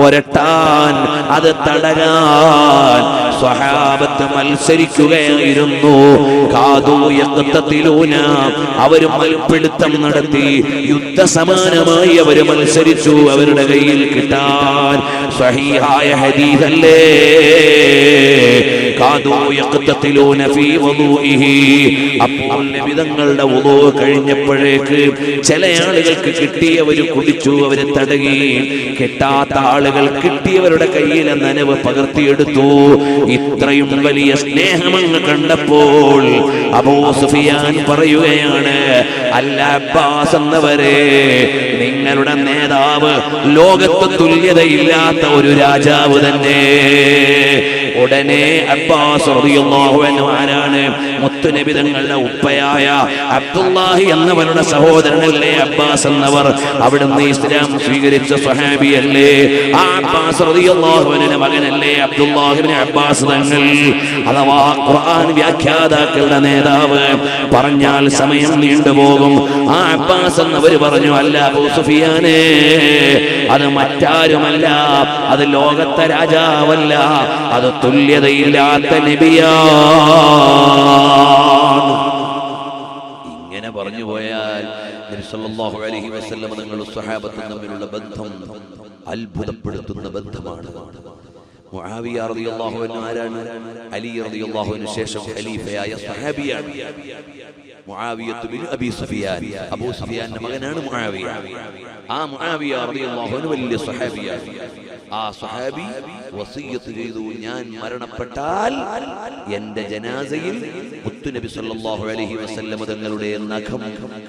പുരട്ടാൻ, അത് തടയാൻ സ്വഹാബത്ത് മത്സരിക്കുകയായിരുന്നു. കാദൂ യഖ്തതിലൂന, അവർ മൽപിടുത്തം നടത്തി, യുദ്ധസമാനമായി അവർ മത്സരിച്ചു അവരുടെ കയ്യിൽ കിട്ടാൻ. സ്വഹീഹായ ഹദീസല്ലേ, കാദൂ യഖ്തതിലൂന ഫീ വുദൂഇഹി. അപ്പോൾ നബി തങ്ങളുടെ വുദൂ കഴിഞ്ഞപ്പോഴേക്ക് ചില ആളുകൾക്ക് കിട്ടിയവർ കുടിച്ചു, അവരെ തടകി. കിട്ടാത്ത ആളുകൾ കിട്ടിയവരുടെ കയ്യിലെ നനവ് പകർത്തിയെടുത്തു. ഇത്രയും വലിയ സ്നേഹമങ്ങ് കണ്ടപ്പോൾ അബൂ സുഫിയാൻ പറയുകയാണ്, അല്ല അബ്ബാസ് എന്നവരെ, നിങ്ങളുടെ നേതാവ് ലോകത്ത് തുല്യതയില്ലാത്ത ഒരു രാജാവ് തന്നെ. ഉടനെ അബ്ബാസ് റളിയല്ലാഹു അൻഹു ആരാണ്? മുത്തുനബി തങ്ങളുടെ ഉപ്പയായ അബ്ദുല്ലാഹി എന്നവരുടെ സഹോദരനല്ലേ അബ്ബാസ് എന്നവർ. അവിടുന്ന് ഇസ്ലാം സ്വീകരിച്ച സ്വഹാബിയല്ലേ. ആ അബ്ബാസ് റളിയല്ലാഹു അൻഹുവിന്റെ മകനല്ലേ അബ്ദുല്ലാഹി ഇബ്നു അബ്ബാസ് തങ്ങൾ, അഥവാ ഖുർആൻ വ്യാഖ്യാതാക്കളുടെ നേതാവ്. പറഞ്ഞാൽ സമയം നീണ്ടുപോകും. ആ അബ്ബാസ് എന്നവർ പറഞ്ഞു, അല്ല അബൂ സുഫിയാനേ, അത് മറ്റാരുമല്ല, അത് ലോകത്തെ രാജാവല്ല, അത് തുല്യതയില്ലാത്ത നബിയാണ്. ഇങ്ങനെ പറഞ്ഞു പോയാൽ നബി സല്ലല്ലാഹു അലൈഹി വസല്ലം തങ്ങളുടെ സ്വഹാബത്തും തമ്മിലുള്ള ബന്ധം അത്ഭുതപ്പെടുത്തുന്ന ബന്ധമാണ്. മുആവിയ റളിയല്ലാഹു അൻഹു ആരാണ്? അലി റളിയല്ലാഹു അൻഹു ശേഷം ഖലീഫയായ സ്വഹാബിയാണ്. മുആവിയത്ത് ബിൻ അബീ സുഫിയാൻ, അബൂ സുഫിയാന്റെ മകനാണ് മുആവിയ. ആ മുആവിയ റളിയല്ലാഹു അൻഹു വലിയ സ്വഹാബിയാണ്. ആ സ്വഹാബി വസിയ്യത്ത് ചെയ്തു, ഞാൻ മരണപ്പെട്ടാൽ എന്റെ ജനാസയിൽ മുത്തുനബി സല്ലല്ലാഹു അലൈഹി വസല്ലം തങ്ങളുടെ നഖം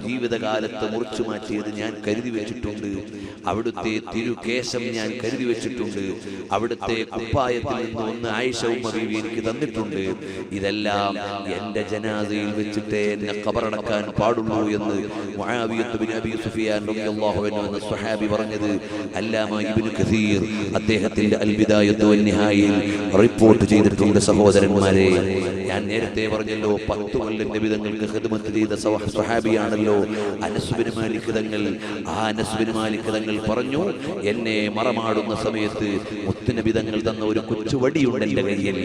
ജീവിതകാലത്ത് മുറിച്ചു മാറ്റിയത് ഞാൻ കരുതി വെച്ചിട്ടുണ്ട്. അവിടുത്തെ തിരുകേശം ഞാൻ കരുതി വെച്ചിട്ടുണ്ട്. അവിടുത്തെ കുപ്പായത്തിൽ നിന്ന് ഒന്ന് ആയിഷ ഉമ്മ ബീവി എനിക്ക് തന്നിട്ടുണ്ട്. ഇതെല്ലാം എന്റെ ജനാസയിൽ വെച്ചിട്ട് എന്നെ ഖബറടക്കാൻ പാടുള്ളൂ എന്ന് മുആവിയത്ത് ബിൻ അബീ സുഫിയാൻ റളിയല്ലാഹു അൻഹു എന്ന സ്വഹാബി പറഞ്ഞത് അല്ലാമ ഇബ്നു കസീർ അദ്ദേഹത്തിന്റെ അൽ ബിദായത്തു വൻ നിഹായയിൽ റിപ്പോർട്ട് ചെയ്തിട്ടുണ്ട്. സഹോദരന്മാരെ, ഞാൻ നേരത്തെ പറഞ്ഞല്ലോ 10 കൊല്ലം നബി തങ്ങൾക്ക് ഖിദ്മത്ത് ചെയ്ത സ്വഹാബിയാണല്ലോ അനസ് ബിൻ മാലിക് തങ്ങൾ. ആ അനസ് ബിൻ മാലിക് തങ്ങൾ പറഞ്ഞു, എന്നെ മറമാടുന്ന സമയത്ത് മുത്തുനബി തങ്ങൾ തന്ന ഒരു കൊച്ചുവടിയുണ്ട് എന്റെ കയ്യിൽ,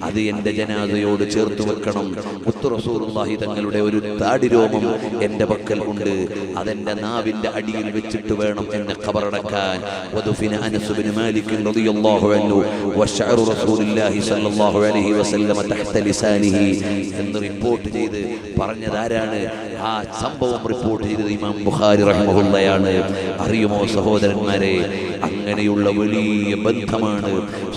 അത് എന്റെ ജനാസയോട് ചേർത്ത് വെക്കണം. മുത്തു റസൂലുള്ളാഹി തങ്ങളുടെ ഒരു താടിരോമം എന്റെ പക്കൽ ഉണ്ട്, അതെന്റെ നാവിന്റെ അടിയിൽ വെച്ചിട്ട് വേണം എന്നെ ഖബറടക്കാൻ. വദുഫിന അനസ് ബിൻ മാലിക് റളിയല്ലാഹു അൻഹു വശഅറു റസൂലുള്ളാഹി സ്വല്ലല്ലാഹു അലൈഹി വസല്ലം തഹ്ത ലിസാനിഹി എന്ന് റിപ്പോർട്ട് ചെയ്ത് പറഞ്ഞതാരാണ്? ആ സംഭവം റിപ്പോർട്ട് ചെയ്തത് ഇമാം ബുഖാരി റഹിമഹുള്ളയാണ്. അറിയുമോ സഹോദരന്മാരെ, അങ്ങനെയുള്ള വലിയ ബന്ധമാണ്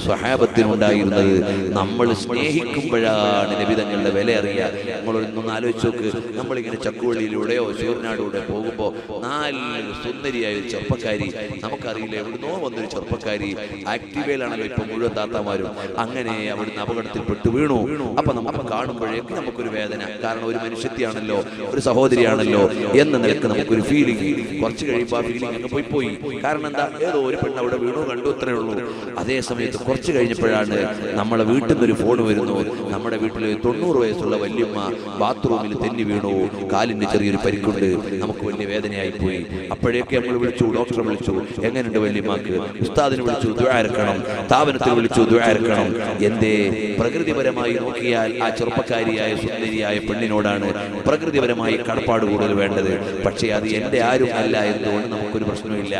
സ്വഹാബത്തിനുണ്ടായിരുന്നത്. നമ്മൾ സ്നേഹിക്കുമ്പോഴാണ് നബി തങ്ങളുടെ വില അറിയുക. നമ്മളൊന്ന് ആലോചിച്ച് നോക്ക്, നമ്മളിങ്ങനെ ചക്കുവള്ളിയിലൂടെയോ ശൂർനാടൂടെ പോകുമ്പോൾ 4 സുന്ദരിയായ ഒരു ചെറുപ്പക്കാരി, നമുക്കറിയില്ല എവിടുന്നോ വന്നൊരു ചെറുപ്പക്കാരി, ആക്റ്റീവയിലാണല്ലോ ഇപ്പൊ മുഴുവൻ താത്താമാരും, അങ്ങനെ അവിടുന്ന് അപകടത്തിൽപ്പെട്ടു വീണു. അപ്പൊ നമുക്ക് കാണുമ്പോഴേക്കും നമുക്കൊരു വേദന, കാരണം ഒരു മനുഷ്യത്തെയാണല്ലോ, ഒരു സഹോദരിയാണല്ലോ എന്ന നിലക്ക് നമുക്കൊരു ഫീലിംഗ്. കുറച്ച് കഴിയുമ്പോൾ ആ ഫീലിംഗ് അങ്ങ് പോയി. കാരണം എന്താ, ഏതോ ഒരു പെണ്ണ് അവിടെ വീണു കണ്ടു, അത്രേ ഉള്ളൂ. അതേ സമയത്ത് കുറച്ച് കഴിഞ്ഞപ്പോഴാണ് നമ്മളെ വീട്ടിൽ നിന്നൊരു ഫോൺ വരുന്നു, നമ്മുടെ വീട്ടിൽ 90 വയസ്സുള്ള വല്യമ്മ ബാത്റൂമിൽ തെന്നി വീണു, കാലിന് ചെറിയൊരു പരിക്കുണ്ട്, നമുക്ക് വലിയ വേദനയായി പോയി. അപ്പോഴേക്ക് നമ്മൾ വിളിച്ചു, ഡോക്ടറെ വിളിച്ചു, എങ്ങനെയുണ്ട് വല്യമ്മക്ക്? ഉസ്താദിനെ വിളിച്ചു, ദുആ ഇറക്കണം. സ്ഥാപനത്തിൽ വിളിച്ചു, ദുആ ഇറക്കണം. എന്തേ? പ്രകൃതിപരമായി നോക്കിയാൽ ആ ചെറുപ്പക്കാരിയായ സുന്ദരിയായ പെണ്ണിനോടാണ് പ്രകൃതിപരമായി കടപ്പാട് കൂടുതൽ വേണ്ടത്. പക്ഷേ അത് എന്റെ ആരും അല്ല എന്നതുകൊണ്ട് നമുക്കൊരു പ്രശ്നമില്ല.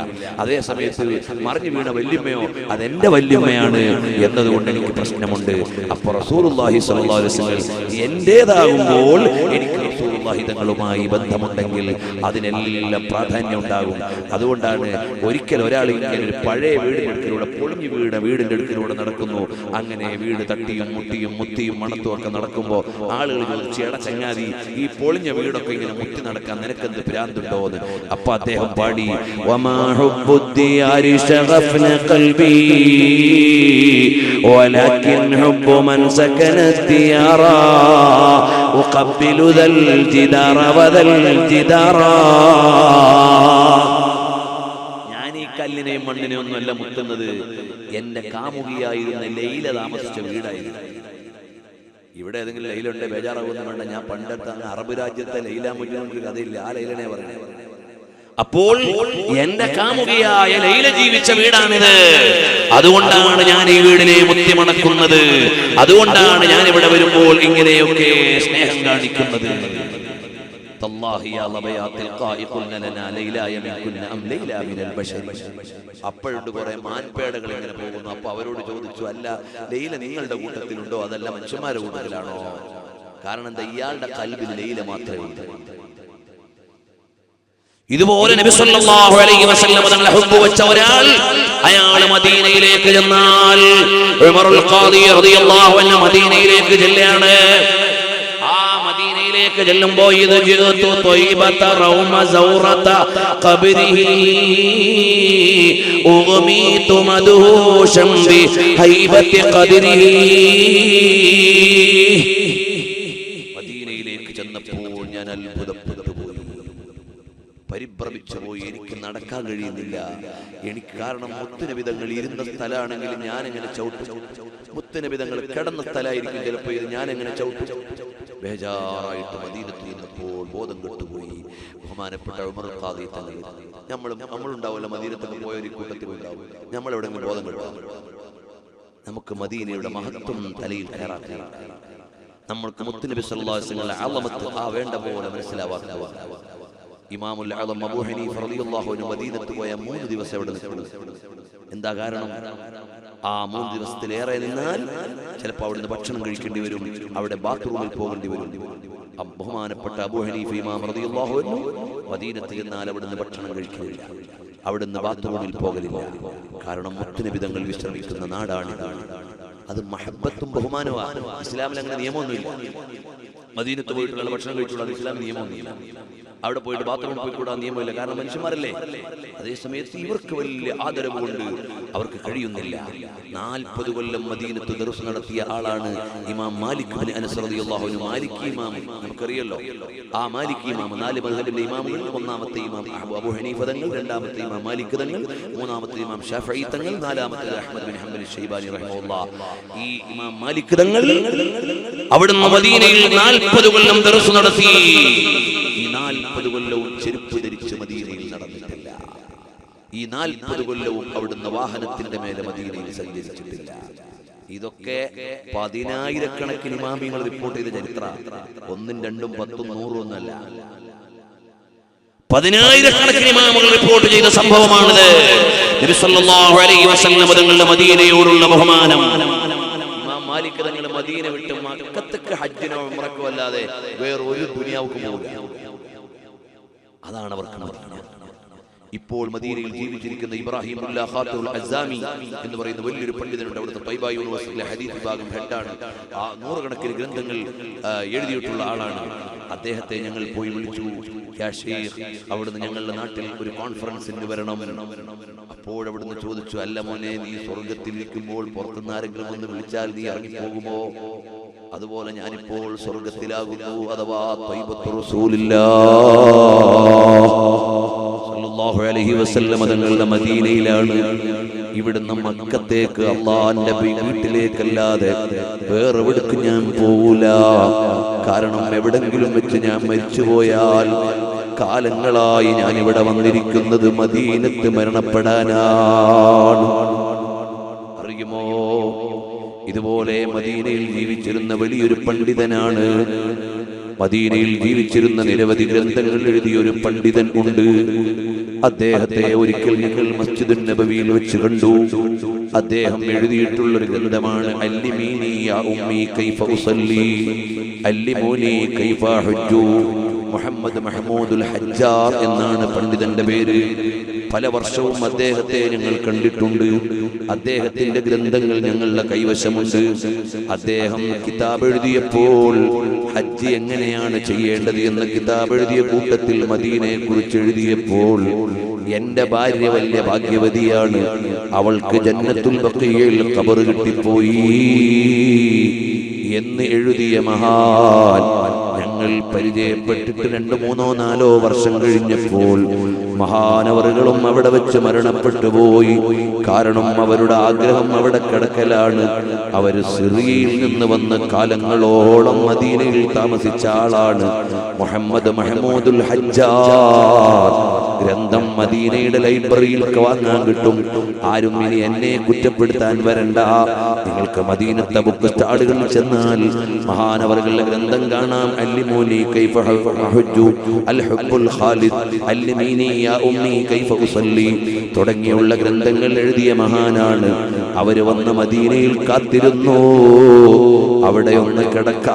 അതേ സമയത്ത് മറിഞ്ഞു വീണ വല്യമ്മയോ അതെന്റെ വല്യമ്മയാണ് എന്നതുകൊണ്ട് എനിക്ക് പ്രശ്നമുണ്ട്. അപ്പൊ റസൂലുള്ളാഹി സ്വല്ലല്ലാഹു അലൈഹി വസല്ലം എന്റേതാകുമ്പോൾ എനിക്ക് റസൂലുള്ളാഹി തങ്ങളുമായി ബന്ധമുണ്ടെങ്കിൽ അതിനെല്ലാം പ്രാധാന്യം ഉണ്ടാകും. അതുകൊണ്ടാണ് ഒരിക്കൽ ഒരാൾ ഇങ്ങനെ ഒരു പഴയ വീടിനടുക്കിലൂടെ, പൊളിഞ്ഞു വീണ വീടിന്റെ അടുക്കിലൂടെ നടക്കുന്നു. അങ്ങനെ വീട് തട്ടിയും മുട്ടിയും മുത്തിയും മണത്തും ഒക്കെ നടക്കുമ്പോൾ ആളുകൾ ചോദിച്ചു, എടാ ചങ്ങാതി, ഈ പൊളിഞ്ഞ വീടൊക്കെ ഇങ്ങനെ മുത്തി നടക്കാൻ നിനക്കെന്ത് ഭ്രാന്തുണ്ടോ എന്ന്. അപ്പൊ അദ്ദേഹം പാടി, വമാ ഹുബ്ബുദ്ദിയാരി ശഗഫ്ന ഖൽബി വലകിൻ ഹുബ്ബു മൻ സകന ദിയാറ ഉഖബ്ബിലു ദൽ ജിദാറ വദൽ ജിദാറ. ഞാൻ ഈ കല്ലിനെയും മണ്ണിനെയും ഒന്നുമല്ല മുട്ടുന്നത്, എന്റെ കാമുകിയായിരുന്ന ലൈല താമസിച്ച വീടായിരുന്നു. ഇവിടെ ഏതെങ്കിലും ലൈലുണ്ട്, ബേജാറാവുന്ന വേണ്ട. ഞാൻ പണ്ടത്തെ അറബ് രാജ്യത്തെ ലൈല മുജ്നുവിന്റെ കഥയില്ല, ആ ലൈലനെ പറയുന്നത്. അപ്പോൾ എന്റെ കാമുകിയായ ലൈല ജീവിച്ച വീടാണിത്. അതുകൊണ്ടാണ് ഞാൻ ഈ വീടിനെ മുത്തിമണക്കുന്നത്. അതുകൊണ്ടാണ് ഞാൻ ഇവിടെ വരുമ്പോൾ ഇങ്ങനെയൊക്കെ സ്നേഹം കാണിക്കുന്നത്. അപ്പോഴുണ്ട് കുറെ മാൻപേടകൾ ഇങ്ങനെ പോകുന്നു. അപ്പൊ അവരോട് ചോദിച്ചു, അല്ല ലൈല നിങ്ങളുടെ കൂട്ടത്തിലുണ്ടോ അതല്ല മനുഷ്യന്മാരുടെ കൂട്ടത്തിലാണോ? കാരണം എന്താ, ഇയാളുടെ കൽബിൽ ലൈല മാത്രമേ ഉള്ളൂ. ഇതുപോലെ നബി സല്ലല്ലാഹു അലൈഹി വസല്ലം തങ്ങളെ ഹുബ്ബ് വെച്ച ഒരാൾ അയാൾ മദീനയിലേക്ക് ചെന്നാൽ ഉമറുൽ ഖാദി റളിയല്ലാഹു അൻഹു മദീനയിലേക്ക് ചെല്ലാണ്. ആ മദീനയിലേക്ക് ചെല്ലുമ്പോൾ ഇത് ജിഅതു ത്വയ്ബത റൗമ സൗറത ഖബ്രിഹി ഉഗ്മീതു മദ്ഹൂശൻ ബി ഹൈബതി ഖദ്രിഹി. മദീനയിലേക്ക് ചെന്നപ്പോൾ ഞാൻ അത്ഭുതപ്പെട്ടു പോയി, പരിഭ്രമിച്ചു പോയി. എനിക്ക് നടക്കാൻ കഴിയുന്നില്ല. എനിക്ക് കാരണം മുത്തുനബിതങ്ങൾ ഇരുന്ന സ്ഥലമാണെങ്കിലും ഞാൻ എങ്ങനെ ചവിട്ടും? മുത്തുനബിതങ്ങൾ കിടന്ന സ്ഥലമായിരിക്കും ചിലപ്പോൾ, ഇത് ഞാൻ എങ്ങനെ ചവിട്ടും? ബേജാറായിട്ട് മദീനത്ത് നിന്നപ്പോൾ ബോധം കെട്ടുപോയി. ബഹുമാനപ്പെട്ട ഉമർ ഖാദി തങ്ങൾ, നമ്മളുണ്ടാവില്ല മദീനത്തൊക്കെ പോയ ഒരു കൂട്ടത്തിൽ ഉണ്ടാവും, നമ്മളെവിടെങ്കിലും ബോധം കെട്ടാം. നമുക്ക് മദീനയുടെ മഹത്വം തലയിൽ കയറാത്ത, നമ്മൾക്ക് മുത്തുനബി സല്ലല്ലാഹു അലൈഹി വസല്ലം അളമത്ത് ആ വേണ്ട പോലെ മനസ്സിലാവാത്ത ഇമാമുൽ അഅ്ലം അബൂ ഹനീഫ റളിയല്ലാഹു അൻഹു മദീനത്ത് പോയ 3 ദിവസം അവിടെ നിൽക്കുന്നു. എന്താ കാരണം? ആ 3 ദിവസത്തിലേറെ നിന്നാൽ ചിലപ്പോൾ അവിടുന്ന് ഭക്ഷണം കഴിക്കേണ്ടി വരും, അവിടെ ബാത്റൂമിൽ പോകേണ്ടി വരും. ബഹുമാനപ്പെട്ട അബൂ ഹനീഫ ഇമാം റളിയല്ലാഹു അൻഹു മദീനത്ത് ചെന്നാൽ അവിടുന്ന് ഭക്ഷണം കഴിക്കില്ല, അവിടുന്ന് ബാത്റൂമിൽ പോകലില്ല. കാരണം മുത്തുനബി തങ്ങൾ വിശ്രമിക്കുന്ന നാടാണിത്. അത് മഹബത്തും ബഹുമാനവുമാണ്. ഇസ്ലാമിൽ അങ്ങനെ നിയമമൊന്നുമില്ല. മദീനത്ത് പോയിട്ടുള്ള ഭക്ഷണം കഴിച്ചുകൂടാ, ഇസ്ലാം നിയമമൊന്നുമില്ല. അവിടെ പോയിട്ട് ബാത്റൂമിൽ പോയിക്കൂടാ നിയമമില്ല. കാരണം മനുഷ്യന്മാരല്ലേ. അതേസമയത്ത് ഇവർക്ക് വലിയ ആദരവ് കൊണ്ട് അവർക്ക് കഴിയുന്നില്ല. 40 കൊല്ലം മദീനത്ത് ദർസ് നടത്തിയ ആളാണ് ഇമാം മാലിക് ബിൻ അനസ് റളിയല്ലാഹു അൻഹു. മാലിക് ഇമാം നമുക്കറിയല്ലോ. ആ മാലിക് ഇമാം 4 മദ്ഹബിന്റെ ഇമാമുകൾ, ഒന്നാമത്തെ ഇമാം അബൂ ഹനീഫ തങ്ങൾ, രണ്ടാമത്തെ ഇമാം മാലിക് തങ്ങൾ, മൂന്നാമത്തെ ഇമാം ഷാഫിഈ തങ്ങൾ, നാലാമത്തെ അഹ്മദ് ബിൻ ഹംബൽ ശൈബാനി റഹിമഹുല്ലാഹ്. ഈ ഇമാം മാലിക് തങ്ങൾ അവിടുന്ന് മദീനയിൽ 40 കൊല്ലം ദർസ് നടത്തി. ഈ 40 കൊല്ലവും ചെരുപ്പ് ധരിച്ച് മദീനയിൽ നടന്നിട്ടില്ല. ഈ 40 കൊല്ലവും അവിടുന്ന് വാഹനത്തിന്റെ മേലെ മദീനയിൽ സഞ്ചരിച്ചിട്ടില്ല. ഇതൊക്കെ 10,000-കണക്കിന് ഇമാമിങ്ങൾ റിപ്പോർട്ട് ചെയ്ത ചരിത്ര. 1, 2, 10, 100 ഒന്നല്ല, 10,000-കണക്കിന് ഇമാമുകൾ റിപ്പോർട്ട് ചെയ്ത സംഭവമാണിത്. നബി സല്ലല്ലാഹു അലൈഹി വസല്ലം തങ്ങളുടെ മദീനയോടുള്ള ബഹുമാനം. ഇമാം മാലിക് തങ്ങൾ മദീന വിട്ട് മക്കത്തേക്ക് ഹജ്ജിനോ ഉംറക്കോ അല്ലാതെ വേറെ ഒരു ദുനിയാവുക്കും പോകില്ല. അതാണ് അവർക്ക് മദീന. ഇപ്പോൾ മദീനയിൽ ജീവിച്ചിരിക്കുന്ന ഇബ്രാഹിമുല്ലാ ഖാത്തിറുൽ അസ്സാമി എന്ന് പറയുന്ന വലിയൊരു പണ്ഡിതനുണ്ട്. അവിടുത്തെ തൈബ യൂണിവേഴ്സിറ്റിയിലെ ഹദീസ് വിഭാഗം ഹെഡാണ്. ആ 100-കണക്കിന് ഗ്രന്ഥങ്ങൾ എഴുതിയിട്ടുള്ള ആളാണ്. അദ്ദേഹത്തെ ഞങ്ങൾ പോയി വിളിച്ചു. യാ ശൈഖ്, അവിടുന്ന് ഞങ്ങളുടെ നാട്ടിൽ ഒരു കോൺഫറൻസിന് വരണം. അപ്പോൾ അവിടുന്ന് ചോദിച്ചു, അല്ല മോനെ, നീ സ്വർഗത്തിലിരിക്കുമ്പോൾ പുറത്തുനിന്ന് ആരെങ്കിലും ഒന്ന് വിളിച്ചാൽ നീ ഇറങ്ങിപ്പോകുമോ? അതുപോലെ ഞാനിപ്പോൾ സ്വർഗത്തിലാകുന്നു, അഥവാ ത്വയ്ബത്തു റസൂലില്ലാഹ് സല്ലല്ലാഹു അലൈഹി വസല്ലം തങ്ങളുടെ മദീനയിലാണ്. ഇവിടുന്ന് മക്കത്തേക്ക് അല്ലാഹുവിന്റെ വീട്ടിലേക്കല്ലാതെ വേറെ എവിടേക്ക് ഞാൻ പോകൂല. കാരണം എവിടെങ്കിലും വെച്ച് ഞാൻ മരിച്ചുപോയാൽ കാലങ്ങളായി ഞാൻ ഇവിടെ വന്നിരിക്കുന്നത് മദീനത്ത് മരണപ്പെടാനാണ്. അറിയുമോ, ഇതുപോലെ മദീനയിൽ ജീവിച്ചിരുന്ന വലിയൊരു പണ്ഡിതനാണ്. മദീനയിൽ ജീവിച്ചിരുന്ന നിരവധി ഗ്രന്ഥങ്ങൾ എഴുതിയ ഒരു പണ്ഡിതൻ ഉണ്ട്. അദ്ദേഹത്തെ ഒരിക്കൽ ഞങ്ങൾ മസ്ജിദുൻ നബവിയിൽ വെച്ച് കണ്ടു. അദ്ദേഹം എഴുതിയിട്ടുള്ളൊരു ഗ്രന്ഥമാണ് അല്ലിമീനി യാ ഉമ്മി കൈഫ ഉസല്ലി അല്ലിമൂനി കൈഫ ഹജ്ജു. മുഹമ്മദ് മഹ്മൂദുൽ ഹജ്ജാർ എന്നാണ് പണ്ഡിതന്റെ പേര്. പല വർഷവും അദ്ദേഹത്തെ ഞങ്ങൾ കണ്ടിട്ടുണ്ട്. അദ്ദേഹത്തിന്റെ ഗ്രന്ഥങ്ങൾ ഞങ്ങളുടെ കൈവശമുണ്ട്. അദ്ദേഹം കിതാബ് എഴുതിയപ്പോൾ ഹജ്ജ് എങ്ങനെയാണ് ചെയ്യേണ്ടത് എന്ന കിതാബ് എഴുതിയ കൂട്ടത്തിൽ മദീനയെ കുറിച്ച് എഴുതിയപ്പോൾ, എന്റെ ഭാര്യ വലിയ ഭാഗ്യവതിയാണ്, അവൾക്ക് ജന്നത്തുൽ ബഖീയിൽ ഖബർ കിട്ടിപ്പോയി എന്ന് എഴുതിയ മഹാൻ ഞങ്ങൾ പരിചയപ്പെട്ടിട്ട് 2, 3, 4 വർഷം കഴിഞ്ഞപ്പോൾ മഹാനവറുകളും അവിടെ വെച്ച് മരണപ്പെട്ടു പോയി. കാരണം അവരുടെ ആഗ്രഹം അവിടെ കിടക്കലാണ്. അവർ സിറിയയിൽ നിന്ന് വന്ന് കാലങ്ങളോളം മദീനയിൽ താമസിച്ച ആളാണ്. മുഹമ്മദ് മഹ്മൂദുൽ ഹജ്ജാർ ഗ്രന്ഥം മദീനയുടെ ലൈബ്രറിയിൽ വാങ്ങാൻ കിട്ടും. ആരും ഇനി എന്നെ കുറ്റപ്പെടുത്താൻ വരണ്ട. നിങ്ങൾക്ക് മദീനത്തെ ബുക്ക് സ്റ്റാളുകളിൽ ചെന്നാൽ മഹാനവറുകളുടെ ഗ്രന്ഥം കാണാം. അല്ലിമൂനി കൈഫ അഹുജ്ജു അൽ ഹുബ്ബുൽ ഖാലിദ് അല്ലിമീനി യാ ഉമ്മി കൈഫ ഉസല്ലി തുടങ്ങിയുള്ള ഗ്രന്ഥങ്ങൾ എഴുതിയ മഹാനാണ്. അവര് വന്ന് മദീനയിൽ കാത്തിരുന്നു അവിടെ ഒന്ന് കിടക്കാൻ.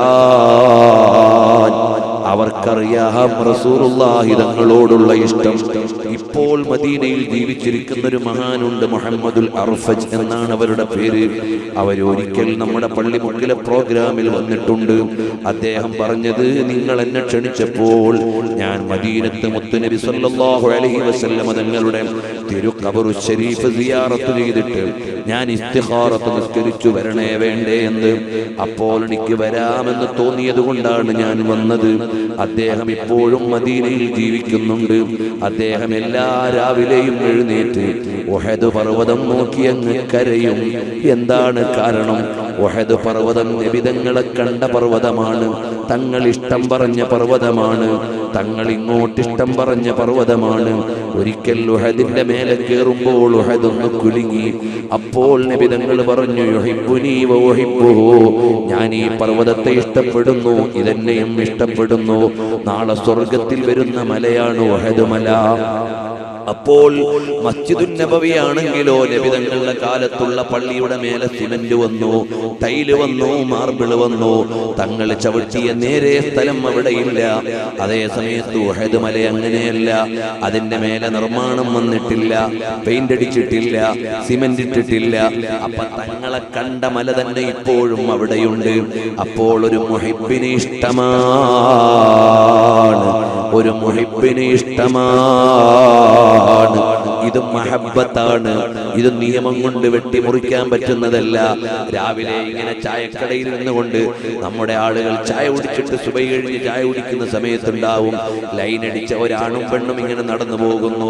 അവർക്കറിയാം റസൂലുള്ളാഹി തങ്ങളോടുള്ള ഇഷ്ടം. ഇപ്പോൾ മദീനയിൽ ജീവിച്ചിരിക്കുന്ന ഒരു മഹാനുണ്ട്, മുഹമ്മദുൽ അർഫജ് എന്നാണ് അവരുടെ പേര്. അവരൊരിക്കൽ നമ്മുടെ പള്ളിമുക്കിലെ പ്രോഗ്രാമിൽ വന്നിട്ടുണ്ട്. അദ്ദേഹം പറഞ്ഞത്, നിങ്ങൾ എന്നെ ക്ഷണിച്ചപ്പോൾ ഞാൻ മദീനത്ത് മുത്തുനബി സല്ലല്ലാഹു അലൈഹി വസല്ലം തങ്ങളുടെ തിരുഖബറു ശരീഫ് സിയാറത്ത് ചെയ്തിട്ട് ഞാൻ ഇസ്തിഖാറത്ത് നിസ്കരിച്ചു വരണേ വേണ്ടേ എന്ന്. അപ്പോൾ എനിക്ക് വരാമെന്ന് തോന്നിയത് കൊണ്ടാണ് ഞാൻ വന്നത്. അദ്ദേഹം ഇപ്പോഴും മദീനയിൽ ജീവിക്കുന്നുണ്ട്. അദ്ദേഹം എല്ലാ രാവിലെയും എഴുന്നേറ്റ് ഉഹദ് പർവ്വതം നോക്കി അങ്ങ് കരയും. എന്താണ് കാരണം? ഉഹദ് പർവ്വതം നബിതങ്ങളെ കണ്ട പർവ്വതമാണ്, തങ്ങൾ ഇഷ്ടം പറഞ്ഞ പർവ്വതമാണ്, തങ്ങൾ ഇങ്ങോട്ടിഷ്ടം പറഞ്ഞ പർവ്വതമാണ്. ഒരിക്കൽ ഉഹദിന്റെ മേലെ കയറുമ്പോൾ ഉഹദ് ഒന്ന് കുലുങ്ങി. അപ്പോൾ നബിതങ്ങൾ പറഞ്ഞു, യുഹിബ്ബുനി വ ഉഹിബ്ബുഹു, ഞാൻ ഈ പർവ്വതത്തെ ഇഷ്ടപ്പെടുന്നു, ഇതെന്നെയും ഇഷ്ടപ്പെടുന്നു. നാളെ സ്വർഗത്തിൽ വരുന്ന മലയാണ് ഉഹദ് മല. അപ്പോൾ മസ്ജിദുൻ നബവി ആണെങ്കിലോ നബിതങ്ങളുടെ കാലത്തുള്ള പള്ളിയുടെ മേലെ സിമന്റ് വന്നു, ടൈല് വന്നു, മാർബിൾ വന്നു. തങ്ങൾ ചവിട്ടിയ നേരെ സ്ഥലം അവിടെയില്ല. അതേ സമയത്ത് ഉഹദ് മല അങ്ങനെയല്ല. അതിന്റെ മേലെ നിർമ്മാണം വന്നിട്ടില്ല, പെയിന്റ് അടിച്ചിട്ടില്ല, സിമന്റ് ഇട്ടിട്ടില്ല. അപ്പൊ തങ്ങളെ കണ്ട മല തന്നെ ഇപ്പോഴും അവിടെയുണ്ട്. അപ്പോൾ ഒരു മുഹിബ്ബിന് ഇഷ്ടമാണ്, ഒരു മുഹിബ്ബിന് ഇഷ്ടമാണ്. ഇത് മഹബ്ബത്താണ്. ഇത് നിയമം കൊണ്ട് വെട്ടിമുറിക്കാൻ പറ്റുന്നതല്ല. രാവിലെ ഇങ്ങനെ ചായക്കടയിൽ നിന്നുകൊണ്ട് നമ്മുടെ ആളുകൾ ചായ കുടിച്ചിട്ട് സുബൈ കഴിഞ്ഞ് ചായ കുടിക്കുന്ന സമയത്തുണ്ടാവും ലൈൻ അടിച്ച ഒരാണും പെണ്ണും ഇങ്ങനെ നടന്നു പോകുന്നു.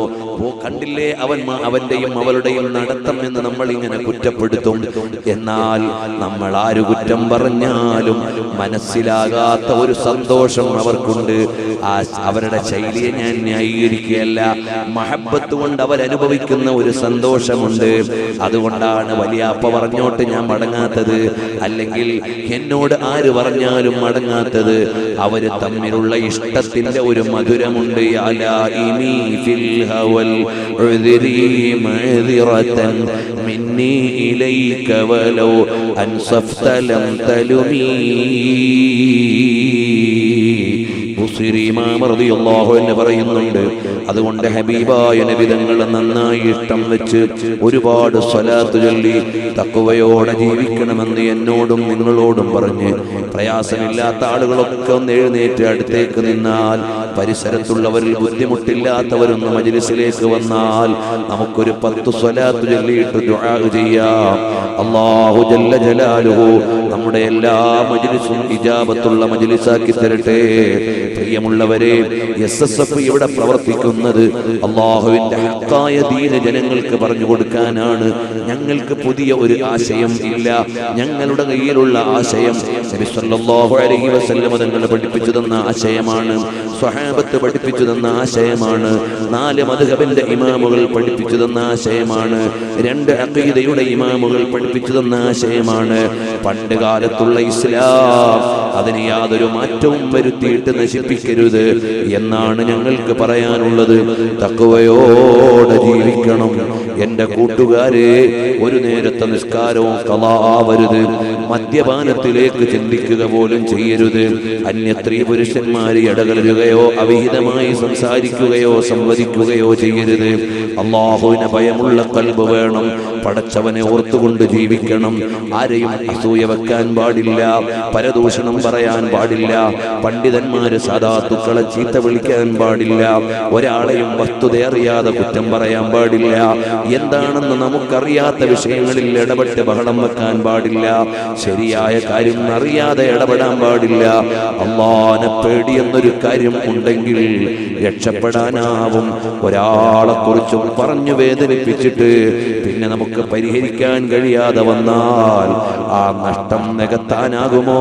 കണ്ടില്ലേ അവന്റെയും അവളുടെയും നടത്തം എന്ന് നമ്മൾ ഇങ്ങനെ കുറ്റപ്പെടുത്തും. എന്നാൽ നമ്മൾ ആര് കുറ്റം പറഞ്ഞാലും മനസ്സിലാകാത്ത ഒരു സന്തോഷം അവർക്കുണ്ട്. അവരുടെ ശൈലിയെ ഞാൻ ന്യായീകരിക്കുകയല്ല. മഹബ്ബത്ത് കൊണ്ട് അവരനുഭവിക്കുന്ന ഒരു സന്തോഷമുണ്ട്. അതുകൊണ്ടാണ് വലിയാപ്പ പറഞ്ഞോട്ട് ഞാൻ മടങ്ങാത്തത്, അല്ലെങ്കിൽ എന്നോട് ആര് പറഞ്ഞാലും മടങ്ങാത്തത്. അവര് തമ്മിലുള്ള ഇഷ്ടത്തിന്റെ ഒരു മധുരമുണ്ട്. പറയുന്നുണ്ട്. അതുകൊണ്ട് ഹബീബായ നബി തങ്ങളെ നന്നായി ഇഷ്ടം വെച്ച് ഒരുപാട് സ്വലാത്ത് ചൊല്ലി തഖ്വയോടെ ജീവിക്കണമെന്ന് എന്നോടും നിങ്ങളോടും പറഞ്ഞ് പ്രയാസമില്ലാത്ത ആളുകളൊക്കെ ഒന്ന് എഴുന്നേറ്റ് അടുത്തേക്ക് നിന്നാൽ, പരിസരത്തുള്ളവരിൽ ബുദ്ധിമുട്ടില്ലാത്തവരൊന്ന് മജ്ലിസിലേക്ക് വന്നാൽ നമുക്കൊരു 10 സ്വലാത്ത് ചൊല്ലിയിട്ട് ദുആ ചെയ്യാം. അല്ലാഹു ജല്ല ജലാലുഹു നമ്മുടെ എല്ലാ മജ്ലിസും ഇജാബത്തുള്ള മജ്ലിസാക്കി തരട്ടെ. പ്രിയമുള്ളവരെ, SSF ഇവിടെ പ്രവർത്തിക്കുന്നത് അല്ലാഹുവിന്റെ ഹക്കായ ദീന ജനങ്ങൾക്ക് പറഞ്ഞു കൊടുക്കാനാണ്. ഞങ്ങൾക്ക് പുതിയ ഒരു ആശയം ഇല്ല. ഞങ്ങളുടെ കയ്യിലുള്ള ആശയം നബി സല്ലല്ലാഹു അലൈഹി വസല്ലം തങ്ങൾ പഠിപ്പിച്ചു തന്ന ആശയമാണ്, സ്വഹാബത്ത് പഠിപ്പിച്ചു തന്ന ആശയമാണ്, 4 മദ്ഹബിന്റെ ഇമാമുകൾ പഠിപ്പിച്ചു തന്ന ആശയമാണ്, 2 അഖീദയുടെ ഇമാമുകൾ പഠിപ്പിച്ചു തന്ന ആശയമാണ്. പണ്ട് കാലത്തുള്ള ഇസ്ലാം അതിന് യാതൊരു മാറ്റവും വരുത്തിയിട്ട് നശിപ്പിക്കരുത് എന്നാണ് ഞങ്ങൾക്ക് പറയാനുള്ളത്. തഖ്വയോടെ ജീവിക്കണം എന്റെ കൂട്ടുകാരെ. ഒരു നേരത്തെ നിസ്കാരവും ഖളാ ആവരുത്. മദ്യപാനത്തിലേക്ക് ചിന്തിക്കുക പോലും ചെയ്യരുത്. അന്യ സ്ത്രീ പുരുഷന്മാരെ ഇടകലരുകയോ അവിഹിതമായി സംസാരിക്കുകയോ സംവദിക്കുകയോ ചെയ്യരുത്. അല്ലാഹുവിനെ ഭയമുള്ള ഖൽബ് വേണം. പടച്ചവനെ ഓർത്തുകൊണ്ട് ജീവിക്കണം. ആരെയും അസൂയ വെക്കാൻ പാടില്ല, പരദൂഷണം പറയാൻ പാടില്ല, പണ്ഡിതന്മാര് സാദാത്തുക്കളെ ചീത്ത വിളിക്കാൻ പാടില്ല, ഒരാളെയും വസ്തുതയറിയാതെ കുറ്റം പറയാൻ പാടില്ല, എന്താണെന്ന് നമുക്കറിയാത്ത വിഷയങ്ങളിൽ ഇടപെട്ട് ബഹളം വെക്കാൻ പാടില്ല. ശരിയായ കാര്യം അറിയാതെ ഇടപെടാൻ പാടില്ല. അല്ലാഹുവിനെ പേടി എന്നൊരു കാര്യം ഉണ്ടെങ്കിൽ രക്ഷപ്പെടാനാവും. ഒരാളെ കുറിച്ചും പറഞ്ഞു വേദനിപ്പിച്ചിട്ട് പിന്നെ നമുക്ക് പരിഹരിക്കാൻ കഴിയാതെ വന്നാൽ ആ നഷ്ടം നികത്താനാകുമോ?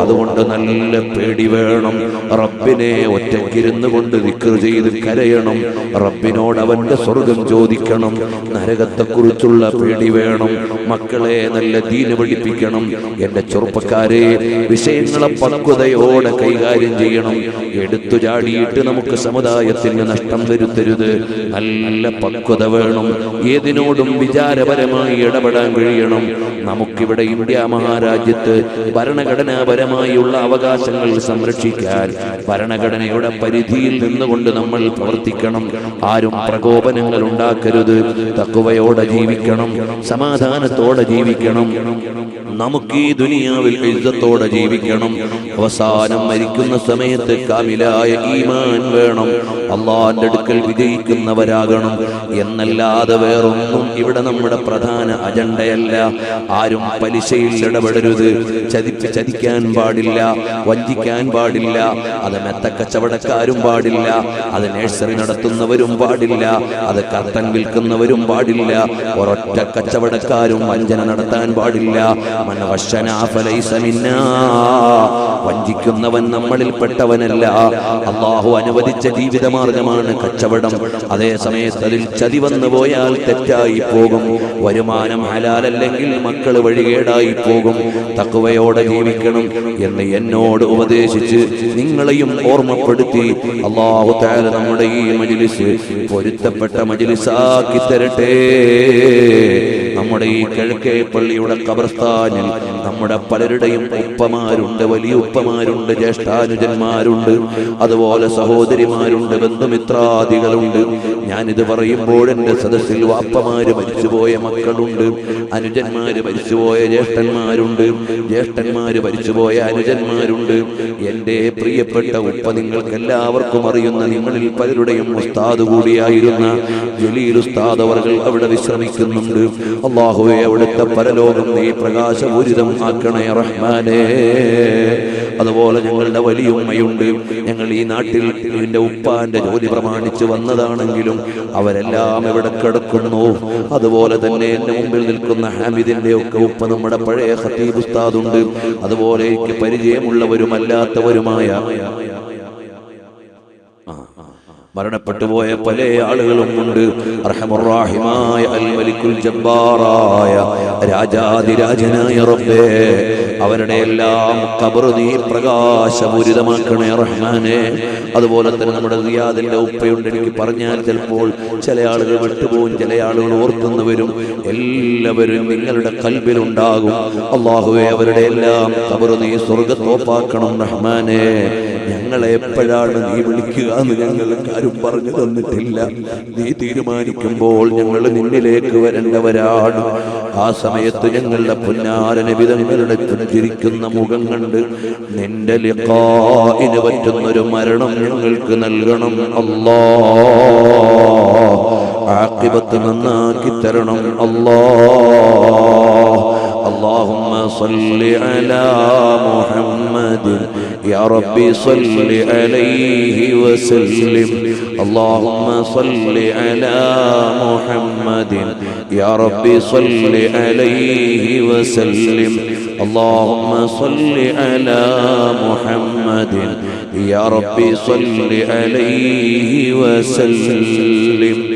അതുകൊണ്ട് നല്ല പേടി വേണം. റബ്ബിനെ ഒറ്റയ്ക്കിരുന്നു കൊണ്ട് ദിക്ർ ചെയ്ത് കരയണം. റബ്ബിനോട് അവന്റെ സ്വർഗം ചോദിക്കണം. നരകത്തെക്കുറിച്ചുള്ള പേടി വേണം. മക്കളെ നല്ല ദീന് പഠിപ്പിക്കണം. എന്റെ ചെറുപ്പക്കാരെ, വിഷയങ്ങളെ പക്വതയോടെ കൈകാര്യം ചെയ്യണം. എടുത്തു ചാടിയിട്ട് നമുക്ക് സമുദായത്തിന് നഷ്ടം വരുത്തരുത്. നല്ല പക്വത വേണം. ഏതിനോടും വിചാരപരമായി ഇടപെടാൻ കഴിയണം. നമുക്കിവിടെ ഇന്ത്യ മഹാരാജ്യത്ത് ഭരണഘടനാപരമായുള്ള അവകാശങ്ങൾ സംരക്ഷിക്കാൻ ഭരണഘടനയുടെ പരിധിയിൽ നിന്നുകൊണ്ട് നമ്മൾ പ്രവർത്തിക്കണം. ആരും പ്രകോപനങ്ങൾ ഉണ്ടാക്കരുത്. തഖ്വയോടെ ജീവിക്കണം. സമാധാനത്തോടെ ജീവിക്കണം. നമുക്ക് ഈ ദുനിയാവിൽ ഇസ്സത്തോടെ ജീവിക്കണം. അവസാനം മരിക്കുന്ന സമയത്ത് കാമിലായ ഈമാൻ വേണം. അല്ലാഹുവിന്റെ അടുക്കൽ വിജയിക്കുന്നവരാകണം എന്നല്ലാതെ വേറൊന്നും ഇവിടെ നമ്മുടെ പ്രധാന അജണ്ടയല്ല. ആരും പലിശയിൽ ഇടപെടരുത്. ചതിക്കാൻ പാടില്ല. വഞ്ചിക്കാൻ പാടില്ല. അത് മെത്തക്കച്ചവടക്കാരും പാടില്ല. അത് നഴ്സറി നടത്തുന്നവരും പാടില്ല. അത് കർട്ടൻ വിൽക്കുന്നവരും പാടില്ല. ഒരൊറ്റ കച്ചവടക്കാരും വഞ്ചന നടത്താൻ പാടില്ല. വഞ്ചിക്കുന്നവൻ നമ്മളിൽപ്പെട്ടവനല്ല. അല്ലാഹു അനുവദിച്ച ജീവിതമാർഗമാണ് കച്ചവടം. അതേ സമയത്ത് അതിൽ ചതി വന്നു പോയാൽ തെറ്റായി പോകും. വരുമാനം ഹലാലല്ലെങ്കിൽ മക്കൾ വഴികേടായി പോകും. തഖ്വയോടെ ജീവിക്കണം എന്ന് എന്നോട് ഉപദേശിച്ച് നിങ്ങളെയും ഓർമ്മപ്പെടുത്തി അല്ലാഹു തആല നമ്മുടെ ഈ മജ്ലിസ് പൊരുത്തപ്പെട്ട മജ്ലിസാക്കി തരട്ടെ. നമ്മുടെ ഈ കിഴക്കേ പള്ളിയുടെ ഖബർസ്ഥാനിൽ നമ്മുടെ പലരുടെയും ഉപ്പമാരുണ്ട്, വലിയ ഉപ്പമാരുണ്ട്, ജ്യേഷ്ഠാനുജന്മാരുണ്ട്, അതുപോലെ സഹോദരിമാരുണ്ട്, ബന്ധുമിത്രാദികളുണ്ട്. ഞാനിത് പറയുമ്പോൾ എൻ്റെ സദസ്സിൽ വാപ്പമാര് മരിച്ചുപോയ മക്കളുണ്ട്, അനുജന്മാര് മരിച്ചുപോയ ജ്യേഷ്ഠന്മാരുണ്ട്, ജ്യേഷ്ഠന്മാര് മരിച്ചുപോയ അനുജന്മാരുണ്ട്. എൻ്റെ പ്രിയപ്പെട്ട ഉപ്പ നിങ്ങൾക്ക് എല്ലാവർക്കും അറിയുന്ന നിങ്ങളിൽ പലരുടെയും ഉസ്താദ് കൂടിയായിരുന്ന ജലീൽ ഉസ്താദ് അവർകൾ അവിടെ വിശ്രമിക്കുന്നുണ്ട്. അല്ലാഹുവേ, അവിടുത്തെ പരലോകം നീ പ്രകാശപൂരിതം ആക്കണേ റഹ്മാനേ. അതുപോലെ ഞങ്ങളുടെ വലിയ ഉമ്മയുണ്ട്. ഞങ്ങൾ ഈ നാട്ടിൽ എൻ്റെ ഉപ്പാന്റെ ജോലി പ്രമാണിച്ച് വന്നതാണെങ്കിലും അവരെല്ലാം ഇവിടെ കിടക്കുന്നു. അതുപോലെ തന്നെ എൻ്റെ മുമ്പിൽ നിൽക്കുന്ന ഹാമിദിന്റെ ഒക്കെ ഉപ്പ നമ്മുടെ പഴയ ഖതീബ് ഉസ്താദുണ്ട്. അതുപോലെ എനിക്ക് പരിചയമുള്ളവരുമല്ലാത്തവരുമായ മരണപ്പെട്ടു പോയ പല ആളുകളും ഉണ്ട്. അർഹമുർറാഹിമായ അൽ മലിക്കുൽ ജബ്ബാറായ രാജാതിരാജനായ റബ്ബേ, അവരുടെ എല്ലാം ഖബർ നീ പ്രകാശപൂരിതമാക്കണേ റഹ്മാനേ. അതുപോലെ തന്നെ നമ്മുടെ റിയാദിന്റെ ഉപ്പയുണ്ട്. എനിക്ക് പറഞ്ഞാൽ ചിലപ്പോൾ ചില ആളുകൾ വിട്ടുപോകും, ചില ആളുകൾ ഓർക്കുന്നവരും. എല്ലാവരും നിങ്ങളുടെ ഖൽബിലുണ്ടാകും. അല്ലാഹുവേ, അവരുടെ എല്ലാം ഖബർ നീ സ്വർഗ്ഗത്തോപ്പാക്കണം റഹ്മാനേ. ഞങ്ങളെ എപ്പോഴാണ് നീ വിളിക്കുക എന്ന് ഞങ്ങൾക്ക് ആരും പറഞ്ഞു തന്നിട്ടില്ല. നീ തീരുമാനിക്കുമ്പോൾ ഞങ്ങൾ നിന്നിലേക്ക് വരേണ്ടവരാണ്. ആ സമയത്ത് ഞങ്ങളുടെ പുന്നാര നബി തങ്ങളുടെ പുഞ്ചിരിക്കുന്ന മുഖം കണ്ട് നിന്റെ ലിഖാഇന് പറ്റുന്നൊരു മരണം ഞങ്ങൾക്ക് നൽകണം അല്ലാഹ്. ആഖിബത്ത് നന്നാക്കി തരണം അല്ലാഹ്. اللهم صل على محمد يا ربي صل عليه وسلم. اللهم صل على محمد يا ربي صل عليه وسلم. اللهم صل على محمد يا ربي صل عليه وسلم.